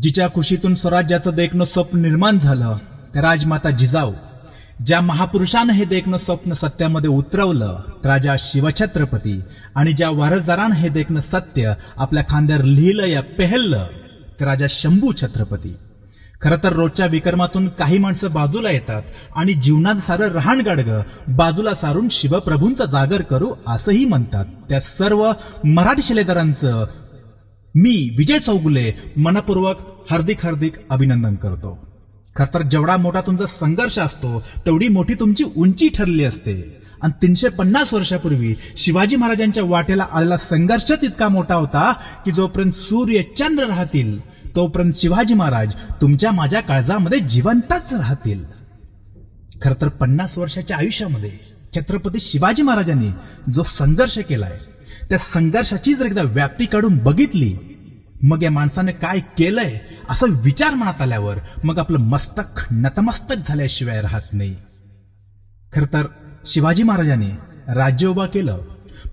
जिच्या कुशीतून स्वराज्याचं देखणं स्वप्न निर्माण झालं त्या राजमाता जिजाऊ, ज्या महापुरुषानं हे देखणं स्वप्न सत्यामध्ये उतरवलं राजा शिवछत्रपती, आणि ज्या वारसदारानं हे देखणं सत्य आपल्या खांद्यावर लिहिलं या पेहललं ते राजा शंभू छत्रपती. खरं तर रोजच्या विक्रमातून काही माणसं बाजूला येतात आणि जीवनात सारं रहाण गाडगं बाजूला सारून शिवप्रभूंचा जागर करू असंही म्हणतात. त्या सर्व मराठी शिलेदारांचं मी विजय चौगुले मनपूर्वक हार्दिक अभिनंदन करतो. खरं तर जेवढा मोठा तुमचा संघर्ष असतो तेवढी मोठी तुमची उंची ठरली असते. आणि 350 वर्षापूर्वी शिवाजी महाराजांच्या वाटेला आलेला संघर्षच इतका मोठा होता की जोपर्यंत सूर्य चंद्र राहतील तोपर्यंत शिवाजी महाराज तुमच्या माझ्या काळजामध्ये जिवंतच राहतील. खरं तर 50 वर्षाच्या आयुष्यामध्ये छत्रपती शिवाजी महाराजांनी जो संघर्ष केलाय त्या संघर्षाची जर एकदा व्याप्ती काढून बघितली, मग या माणसाने काय केलंय असा विचार मनात आल्यावर मग आपलं मस्तक नतमस्तक झाल्याशिवाय राहत नाही. खरं तर शिवाजी महाराजांनी राज्य उभा केलं,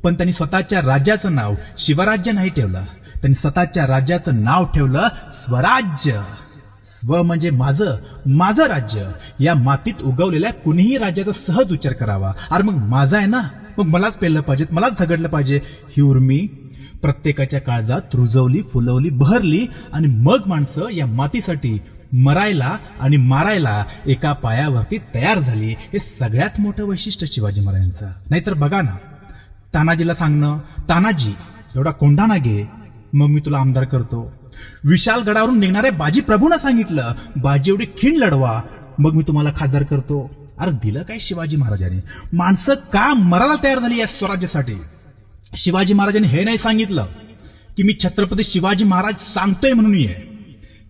पण त्यांनी स्वतःच्या राज्याचं नाव शिवराज्य नाही ठेवलं. त्यांनी स्वतःच्या राज्याचं नाव ठेवलं स्वराज्य. स्व म्हणजे माझं राज्य. या मातीत उगवलेल्या कुणीही राज्याचा सहज उच्चार करावा. अरे मग माझं आहे ना, मग मलाच पेललं पाहिजे, मलाच झगडलं पाहिजे ही उर्मी प्रत्येकाच्या काळजात रुजवली, फुलवली, बहरली. आणि मग माणसं या मातीसाठी मरायला आणि मारायला एका पायावरती तयार झाली. हे सगळ्यात मोठं वैशिष्ट्य शिवाजी महाराजांचं. नाहीतर बघा ना, तानाजीला सांगणं, तानाजी एवढा कोंढाणा घे मग मी तुला आमदार करतो. विशाल गडावरून निघणाऱ्या बाजी प्रभूंना सांगितलं, बाजी एवढी खिंड लढवा मग मी तुम्हाला खासदार करतो. अरे दिलं काय शिवाजी महाराजांनी? माणसं का मरायला तयार झाली या स्वराज्यासाठी? शिवाजी महाराजांनी हे नाही सांगितलं की मी छत्रपती शिवाजी महाराज सांगतोय म्हणून ये.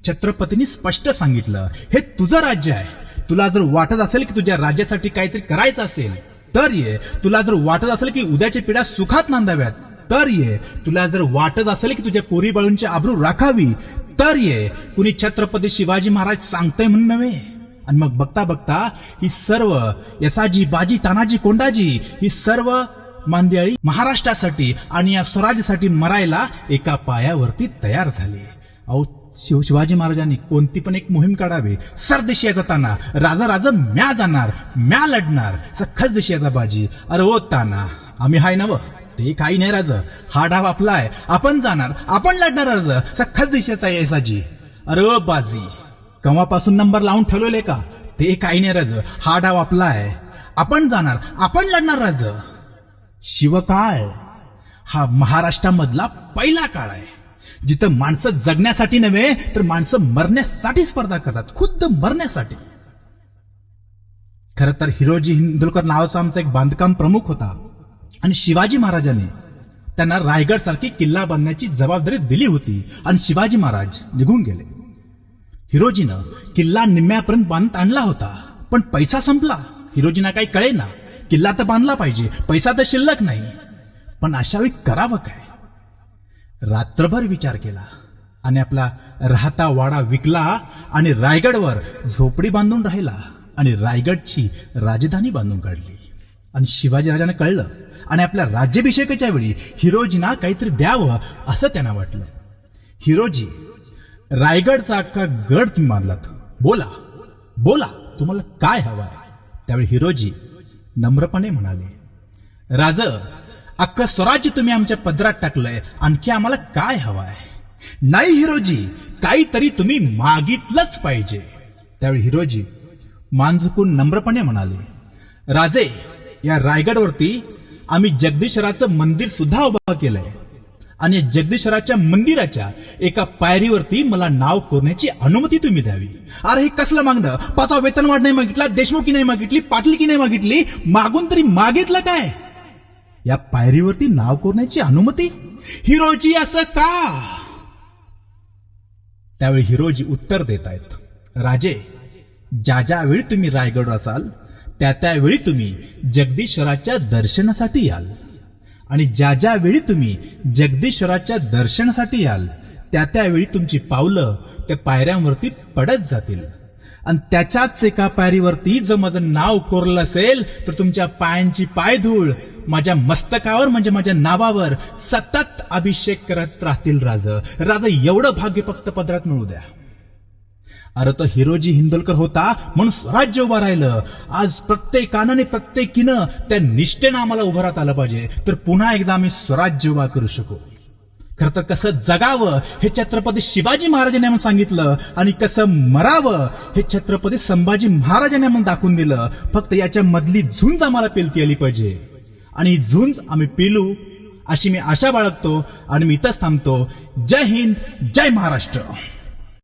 छत्रपतींनी स्पष्ट सांगितलं, हे तुझं राज्य आहे. तुला जर वाटत असेल की तुझ्या राज्यासाठी काहीतरी करायचं असेल तर ये. तुला जर वाटत असेल की उद्याच्या पिढ्या सुखात नांदाव्यात तर ये. तुला जर वाटत असेल की तुझ्या पोरी बाळूंची आबरू राखावी तर ये. कुणी छत्रपती शिवाजी महाराज सांगतोय म्हणून नव्हे. आणि मग बघता बघता ही सर्व यसाजी, बाजी, तानाजी, कोंडाजी ही सर्व मांदियाळी महाराष्ट्रासाठी आणि या स्वराज्यासाठी मरायला एका पायावरती तयार झाले. अहो शिवाजी महाराजांनी कोणती पण एक मोहीम काढावी. सरदेशी जाताना राजा म्या जाणार, म्या लढणार, सखस देशीयाचा बाजी. अरे ओ ताना, आम्ही हाय नव, ते काही नाही राज, हा डाव आपला आहे, आपण जाणार, आपण लढणार राज, सखस देशीयाचा येसाजी. अरे ओ बाजी, केव्हापासून नंबर लावून ठेवलेले का? ते काही नाही राज, हा डाव आपला आहे, आपण जाणार, आपण लढणार राज. शिवकाळ हा महाराष्ट्रामधला पहिला काळ आहे जिथं माणसं जगण्यासाठी नव्हे तर माणसं मरण्यासाठी स्पर्धा करतात, खुद्द मरण्यासाठी. खरं तर हिरोजी इंदुलकर नावाचा आमचा एक बांधकाम प्रमुख होता आणि शिवाजी महाराजांनी त्यांना रायगड सारखी किल्ला बांधण्याची जबाबदारी दिली होती आणि शिवाजी महाराज निघून गेले. हिरोजीनं किल्ला निम्म्यापर्यंत बांधत आणला होता, पण पैसा संपला. हिरोजींना काही कळेना, किल्ला तर बांधला पाहिजे, पैसा तर शिल्लक नाही. पण अशावेळी करावं काय? रात्रभर विचार केला आणि आपला राहता वाडा विकला आणि रायगडवर झोपडी बांधून राहिला आणि रायगडची राजधानी बांधून काढली. आणि शिवाजी राजांना कळलं आणि आपल्या राज्याभिषेकाच्या वेळी हिरोजींना काहीतरी द्यावं असं त्यांना वाटलं. हिरोजी, रायगडचा अख्खा गड तुम्ही बांधलात, बोला तुम्हाला काय हवंय? त्यावेळी हिरोजी नम्रपणे म्हणाले, राज, अख्खं स्वराज्य तुम्ही आमच्या पदरात टाकलंय, आणखी आम्हाला काय हवंय? नाही हिरोजी, काहीतरी तुम्ही मागितलंच पाहिजे. त्यावेळी हिरोजी मान झुकून नम्रपणे म्हणाले, राजे, या रायगडवरती आम्ही जगदीश्वराचं मंदिर सुद्धा उभं केलंय आणि जगदीश्वराच्या मंदिराच्या एका पायरीवरती मला नाव कोरण्याची अनुमती तुम्ही द्यावी. अरे हे कसलं मागणं? पाचवा वेतनवाढ नाही मागितला, देशमुखी नाही मागितली, पाटलीकी नाही मागितली, मागून तरी मागितलं काय? या पायरीवरती नाव कोरण्याची अनुमती? हिरोजी असं का? त्यावेळी हिरोजी उत्तर देत आहेत, राजे, ज्या वेळी तुम्ही रायगड असाल त्यावेळी तुम्ही जगदीश्वराच्या दर्शनासाठी याल आणि ज्या वेळी तुम्ही जगदीश्वराच्या दर्शनासाठी याल त्यावेळी तुमची पावलं त्या पायऱ्यांवरती पडत जातील आणि त्याच्याच एका पायरीवरती जर माझं नाव कोरलं असेल तर तुमच्या पायांची पायधूळ माझ्या मस्तकावर म्हणजे माझ्या नावावर सतत अभिषेक करत राहतील. राजा एवढं भाग्य फक्त पदरात मिळू द्या. अरे तो हिरोजी हिंदोलकर होता म्हणून स्वराज्य उभं राहिलं. आज प्रत्येकानं प्रत्येकीनं त्या निष्ठेनं आम्हाला उभं राहता आलं पाहिजे, तर पुन्हा एकदा आम्ही स्वराज्य उभा करू शकू. खरं तर कसं जगावं हे छत्रपती शिवाजी महाराजांनी आम्हाला सांगितलं, आणि कसं मरावं हे छत्रपती संभाजी महाराजांनी आम्हाला दाखवून दिलं. फक्त याच्या मधली झुंज आम्हाला पेलती आली पाहिजे, आणि ही झुंज आम्ही पेलू अशी मी आशा बाळगतो आणि मी इथंच थांबतो. जय हिंद, जय महाराष्ट्र.